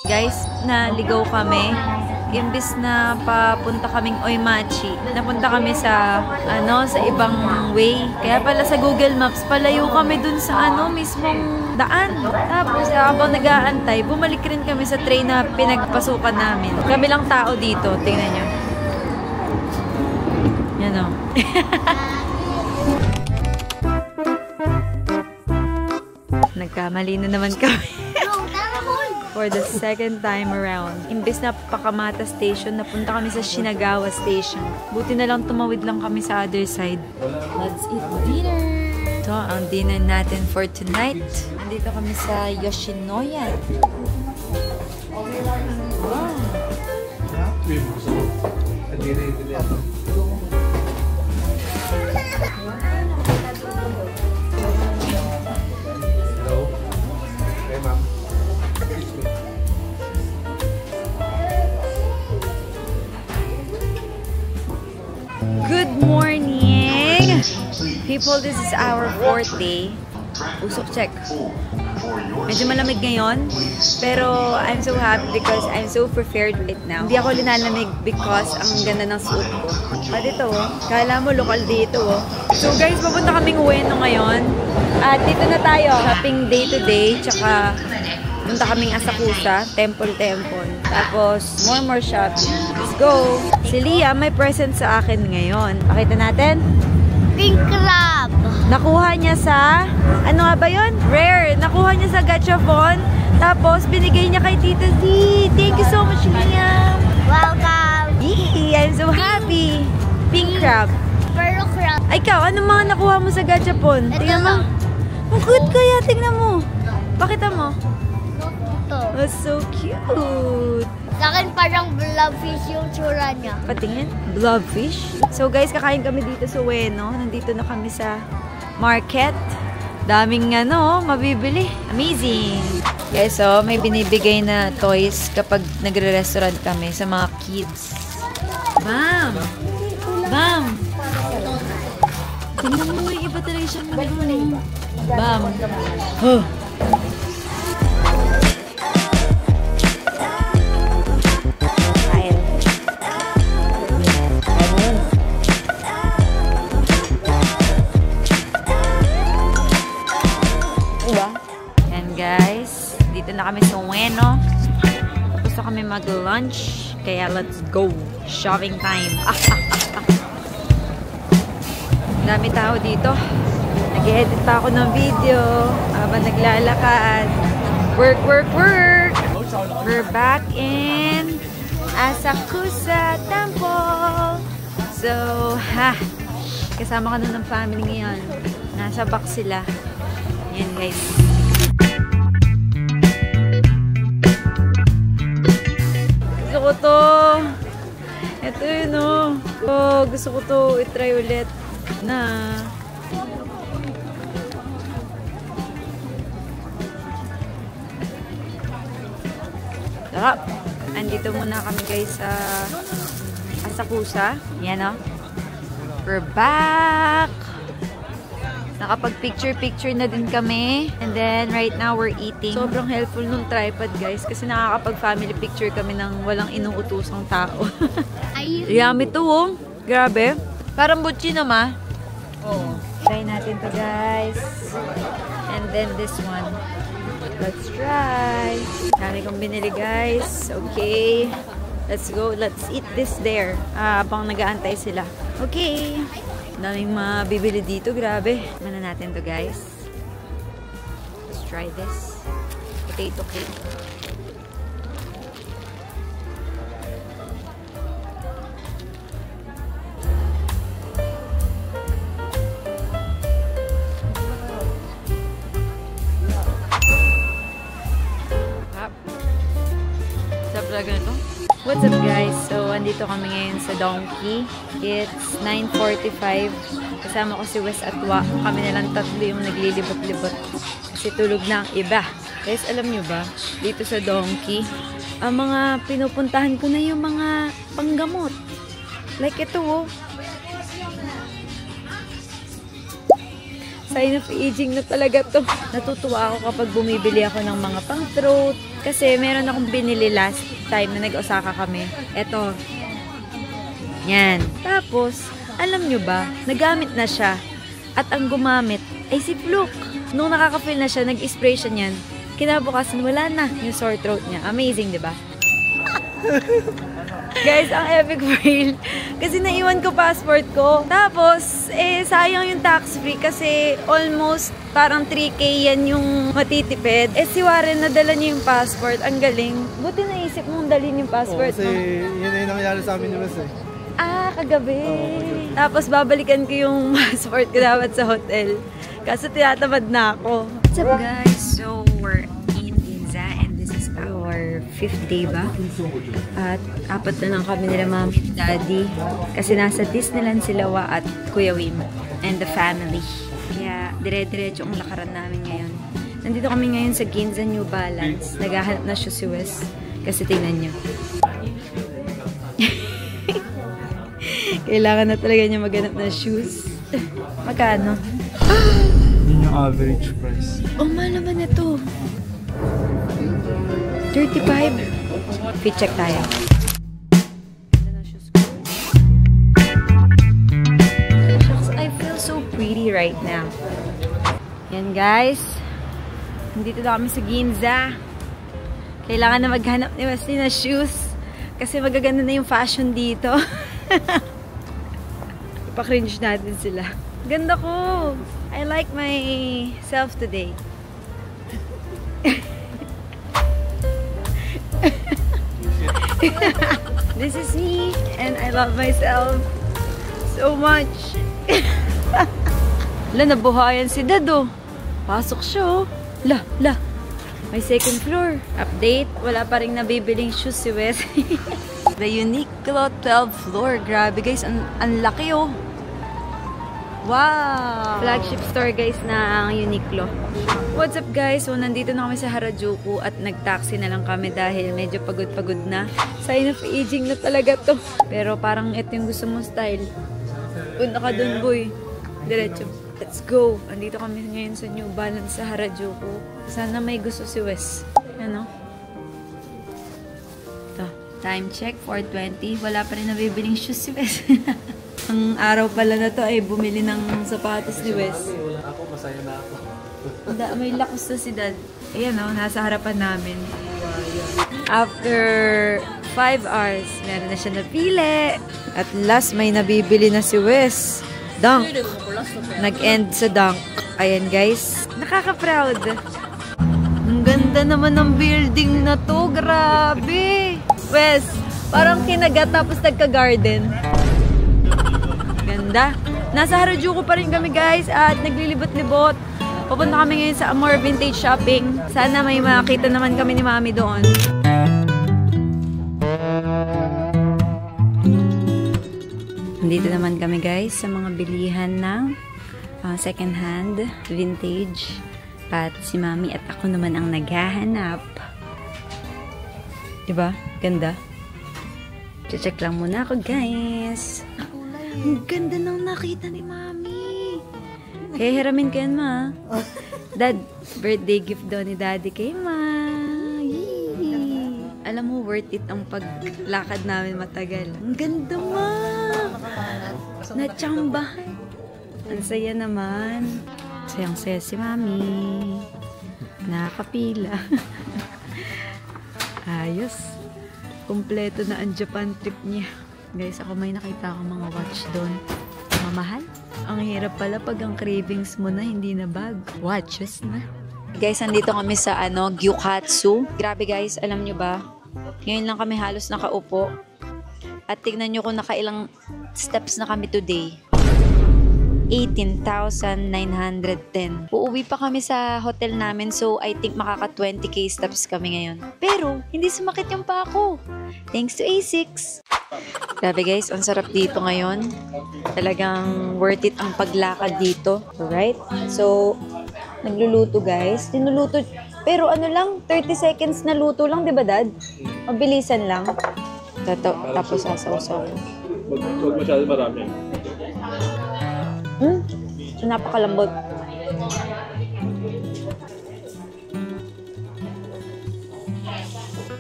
Guys, naligaw kami. Imbis na papunta kaming Oimachi, napunta kami sa sa ibang way. Kaya pala sa Google Maps, palayo kami dun sa mismong daan. Tapos habang nag-aantay, bumalik rin kami sa train na pinagpasukan namin. Kami lang tao dito, tingnan nyo. Yan o. Nagkamali na naman kami. For the second time around. Imbes na Pakamata Station, napunta kami sa Shinagawa Station. Buti na lang tumawid lang kami sa other side. Let's eat dinner! Ito ang dinner natin for tonight. Nandito kami sa Yoshinoya. Wow! Good morning! People, this is our 4th day. Usok check. Medyo malamig ngayon, pero I'm so happy because I'm so prepared right now. Hindi ako linalamig because ang ganda ng suot ko. Pa dito, kala mo lokal dito. So guys, papunta kaming Ueno ngayon. At dito na tayo. Shopping day to day, tsaka punta kaming Asakusa, temple. Tapos, more shopping. Let's go! Si Leah may present sa akin ngayon. Pakita natin. Pink crab! Nakuha niya sa, ano nga ba yun? Rare! Nakuha niya sa Gachapon. Tapos, binigay niya kay Tita Z. Thank you so much, Leah! Welcome! Yee! I'm so happy! Pink crab. Pearl crab. Ay, ikaw, ano mga nakuha mo sa Gachapon? Tingnan mo. Ang good kaya, tingnan mo. Pakita mo. Oh, so cute! Sa akin parang blobfish yung tsura niya. Patingin? Blobfish? So guys, kakain kami dito sa Ueno. Nandito na kami sa market. Daming mabibili. Amazing! Guys, so may binibigay na toys kapag nagre-restaurant kami sa mga kids. Bam! Bam! Tingnan mo, iba talaga siya. Bam! Huh! Guys, dito na kami sa Ueno. Gusto kami mag-lunch, kaya let's go. Shopping time. Dami tao dito. Nag-edit pa ako ng video habang naglalakad. Work! We're back in Asakusa Temple. So, kasama ka na ng family ngayon. Nasa box sila. Yan guys. Gusto ko to. Ito yun gusto ko to i-try ulit na. Sarap. Andito muna kami guys sa Asakusa. Yan We're back. Nakapag-picture na din kami. And then, right now, we're eating. Sobrang helpful nung tripod, guys. Kasi nakakapag-family picture kami ng walang inuutusang tao. Yummy to, Grabe. Parang butchi naman. Oh. Try natin to, guys. And then, this one. Let's try. Dami kong binili, guys. Okay. Let's go. Let's eat this there. Habang nag-aantay sila. Okay. Daming mabibili dito, grabe. Ano natin to, guys? Let's try this. Potato cake. Sarap talaga nito. What's up guys? So, andito kami ngayon sa Donkey. It's 9:45. Kasama ko si Wes Atwa. Kami nalang tatlo yung naglilibot-libot. Kasi tulog na ang iba. Guys, alam nyo ba? Dito sa Donkey, ang mga pinupuntahan ko na yung mga panggamot. Like ito Sign of aging na talaga to. Natutuwa ako kapag bumibili ako ng mga pang-throat. Kasi meron akong binili last time na nag-Osaka kami. Eto. Yan. Tapos, alam nyo ba, nagamit na siya. At ang gumamit ay si Fluke. Nung nakaka-feel na siya, nag-spray siya niyan. Kinabukasan, wala na yung sore throat niya. Amazing, di ba? Guys, ang epic fail. Kasi naiwan ko passport ko. Tapos, sayang yung tax-free kasi almost parang 3K yan yung matitipid. Si Warren, nadala niya yung passport. Ang galing. Buti naisip mong dalhin yung passport, kasi yun yung nangyari sa amin yung eh. Kagabi. Tapos, babalikan ko yung passport ko dapat sa hotel. Kaso tinatamad na ako. What's up, guys? So, we're in Ginza and this is our 5th day ba? At 4 na lang kami nila mami at daddy. Kasi nasa Disneyland sila Wa at Kuya Wim and the family. Kaya dire-diretso ang lakaran namin ngayon. Nandito kami ngayon sa Ginza New Balance. Naghahanap na siya si Wes. Kasi tingnan nyo. Kailangan na talaga niya maghanap ng shoes. Magkano? Yun yung average price. Oh, mahal naman ito. 35. Fit check tayo. I feel so pretty right now. Yan guys. Nandito na kami sa Ginza. Kailangan na maghanap ni Wesley na shoes. Kasi magaganda na yung fashion dito. Ipa-cringe natin sila. Ganda ko! I like myself today. This is me and I love myself so much. La, nabuhayan si Dado. Pasok siya, oh. La. May second floor. Update, wala pa rin nabibiling shoes si Wes. The Uniqlo 12th floor. Grabe guys, ang laki oh. Wow! Flagship store guys ng Uniqlo. What's up guys? So nandito na kami sa Harajuku at nag-taxi na lang kami dahil medyo pagod-pagod na. Sign of aging na talaga to. Pero parang ito yung gusto mong style. Punta ka dun boy. Diretso. Let's go! Andito kami ngayon sa New Balance sa Harajuku. Sana may gusto si Wes. Ano? Ito. Time check, 4:20. Wala pa rin nabibiling shoes si Wes. Ang araw pala na to ay bumili ng sapatos ni Wes. Ako, masaya na ako. May lakas na si Dad. Ayan o, nasa harapan namin. After 5 hours, meron na siya napili. At last, may nabibili na si Wes. Dunk. Nag-end sa dunk. Ayan guys. Nakaka-proud. Ang ganda naman ng building na to. Grabe. Wes, parang kinagat tapos nagka-garden. Ganda. Nasa Harajuku pa rin kami guys at naglilibot-libot. Pupunta kami ngayon sa Amore Vintage Shopping. Sana may makita naman kami ni Mami doon. Nandito naman kami guys sa mga bilihan ng second hand, vintage. At si Mami at ako naman ang naghahanap. Diba? Ganda. Check lang muna ako guys. Ang ganda nang nakita ni Mami. Kaya hiramin ko yan, Ma. Dad, birthday gift daw ni Daddy kay Ma. Yee. Alam mo, worth it ang paglakad namin matagal. Ang ganda, Ma. Nachamba. Ang saya naman. Sayang-saya si Mami. Nakakapila. Ayos. Kompleto na ang Japan trip niya. Guys, ako may nakita akong mga watch doon. Mamahal. Ang hirap pala pag ang cravings mo na, hindi na bag. Watches na. Guys, andito kami sa Gyukatsu. Grabe guys, alam nyo ba? Ngayon lang kami halos nakaupo. At tignan nyo kung nakailang steps na kami today. 18,910. Uuwi pa kami sa hotel namin, so I think makaka 20k steps kami ngayon. Pero, hindi sumakit yung pa ako. Thanks to A6. Grabe guys, ang sarap dito ngayon. Talagang worth it ang paglakad dito. Alright? So, nagluluto guys. Tinuluto. Pero ano lang, 30 seconds na luto lang, di ba Dad? Mabilisan lang. Tapos sasaw-saw. Huwag masyado marami. Napakalambot.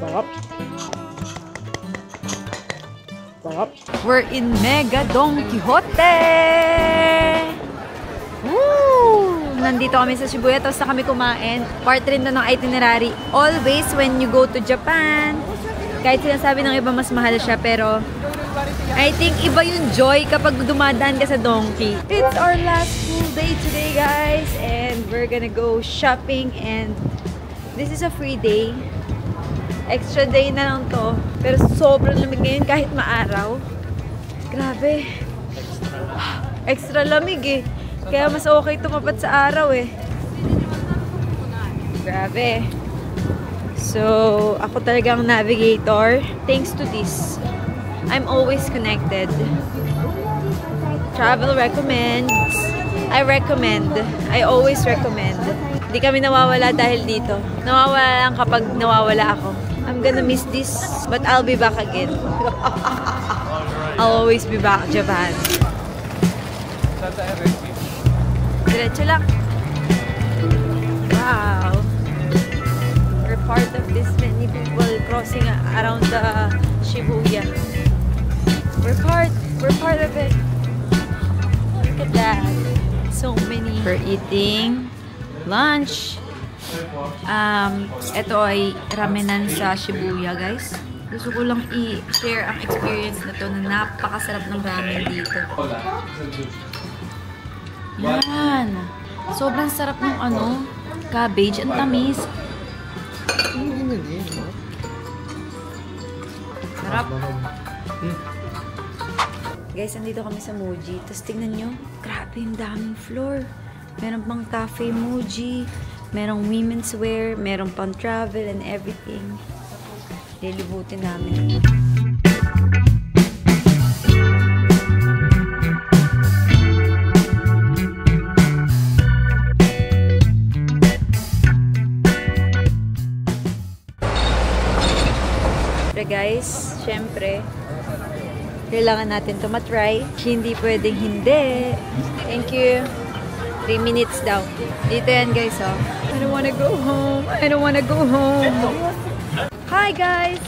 Sarap. Sarap. We're in Mega Don Quixote! Woo! Nandito kami sa Shibuya, tapos na kami kumain. Part rin na ng itinerary. Always when you go to Japan, kahit sinasabi ng iba mas mahal siya, pero I think iba yung joy kapag dumadaan ka sa Donkey. It's our last full day today, guys, and we're gonna go shopping, and this is a free day. Extra day na lang to, pero sobrang lamig ngayon kahit maaraw. Grabe. Extra lamig eh. Kaya mas okay tumapat sa araw eh. Grabe. So, ako talagang navigator. Thanks to this, I'm always connected. Travel recommends. I recommend. I always recommend. Hindi kami nawawala dahil dito. Nawawala lang kapag nawawala ako. I'm gonna miss this, but I'll be back again. I'll always be back, Japan. Diretso lang. Wow. We're part of this, many people crossing around the Shibuya. We're part of it. Look at that. So many. We're eating lunch. Ito ay ramenan sa Shibuya, guys. Gusto ko lang i-share ang experience na to na napakasarap ng ramen dito. Yan. Sobrang sarap ng cabbage. Ang tamis. Sarap. Guys, andito kami sa Muji. Tapos tingnan nyo, grabe yung daming floor. Meron pang cafe Muji. Merong women's wear. Merong pang travel and everything. Lilibutin namin. Guys, syempre kailangan natin ito matry. Hindi pwedeng hindi. Thank you. 3 minutes daw. Dito yan, guys, oh. I don't wanna go home. I don't wanna go home. Hi, guys.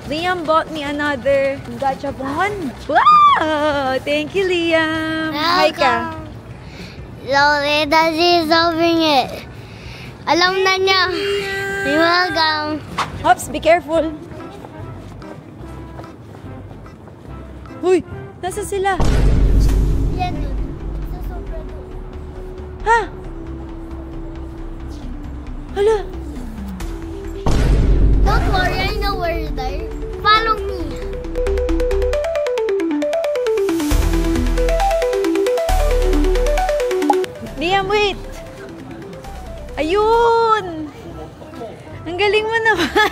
Liam bought me another gachapon. Wow! Thank you, Liam. Hi ka. Loretta, she's solving it. Alam na niya. You're welcome. Hops, be careful. Uy! Nasa sila? Yan doon. Sa sobra doon. Ha? Hala? Don't worry, I know where they're. Follow me. Liam, wait! Ayun! Ang galing mo naman!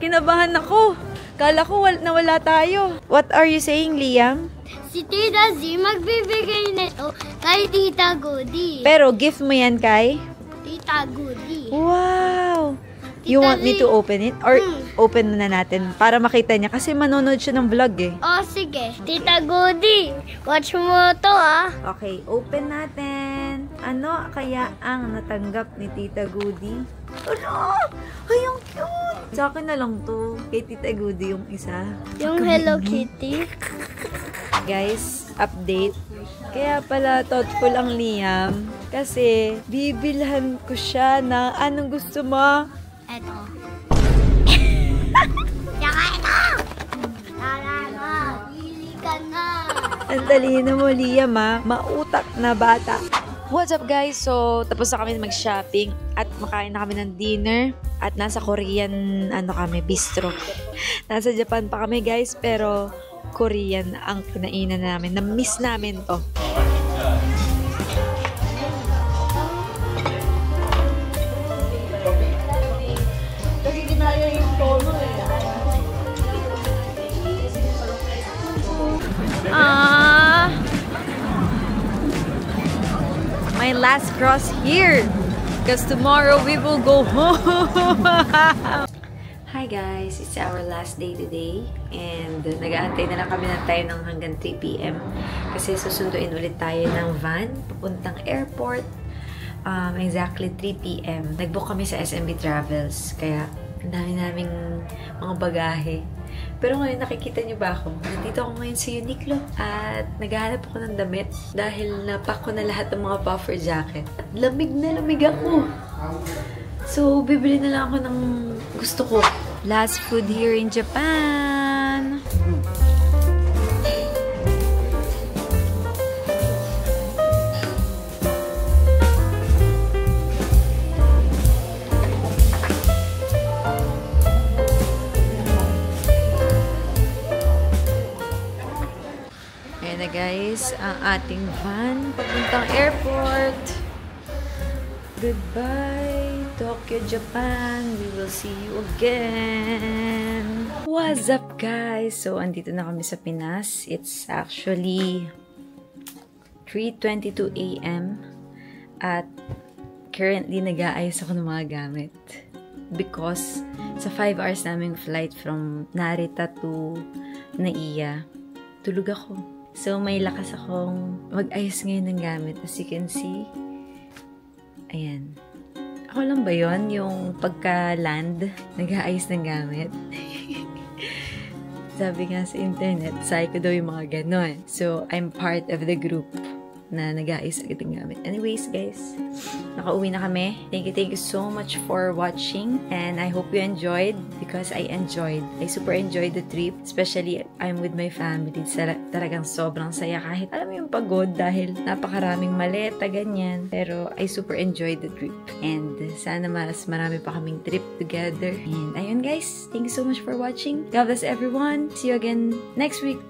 Kinabahan ako. Kala ko nawala tayo. What are you saying, Liam? Si Tita Z magbibigay nito kay Tita Goody. Pero gift mo yan kay? Tita Goody. Wow! You Tita want me Z. to open it? Or open na natin para makita niya? Kasi manonood siya ng vlog eh. Oh, sige. Tita Goody, watch mo to ah. Okay, open natin. Ano kaya ang natanggap ni Tita Goody? Ano? Ay, ang cute! Sa akin na lang to. Kay Tita Goody yung isa. Yung Hello Kitty. Guys, update. Kaya pala thoughtful ang Liam. Kasi bibilhan ko siya na anong gusto mo? Eto. Tsaka ito! Tara na! Pili ka na! Ang talino mo, Liam, ha? Mautak na bata. What's up, guys? So, tapos na kami mag-shopping at makain na kami ng dinner at nasa Korean, bistro. Nasa Japan pa kami, guys, pero Korean ang kinainan namin. Na-miss namin to. My last cross here because tomorrow we will go home. Hi guys, it's our last day today and nag-aantay na lang kami ng time ng hanggang 3 PM kasi susunduin ulit tayo ng van papuntang airport exactly 3 p.m. Nag-book kami sa SMB Travels. Kaya, ang dami naming mga bagahe. Pero ngayon, nakikita niyo ba ako? Nandito ako ngayon sa Uniqlo. At naghahanap ako ng damit dahil napack ko na lahat ng mga puffer jacket. At lamig na lamig ako. So, bibili na lang ako ng gusto ko. Last food here in Japan. Ayan na guys, ang ating van papuntang airport. Goodbye, Tokyo, Japan. We will see you again. What's up guys? So, andito na kami sa Pinas. It's actually 3:22 a.m. At currently nag-aayos ako ng mga gamit. Because sa 5 hours naming flight from Narita to Naiya, tulog ako. So, may lakas akong mag-ayos ngayon ng gamit. As you can see, ayan. Ako lang ba yun? Yung pagka-land, nag-aayos ng gamit? Sabi nga sa internet, psycho daw yung mga ganon. So, I'm part of the group na nag-aayos agad ng gamit. Anyways, guys, nakauwi na kami. Thank you so much for watching. And I hope you enjoyed because I enjoyed. I super enjoyed the trip. Especially, I'm with my family. Talagang sobrang saya kahit alam mo yung pagod dahil napakaraming maleta, ganyan. Pero I super enjoyed the trip. And sana mas marami pa kaming trip together. And ayun guys, thank you so much for watching. God bless everyone. See you again next week.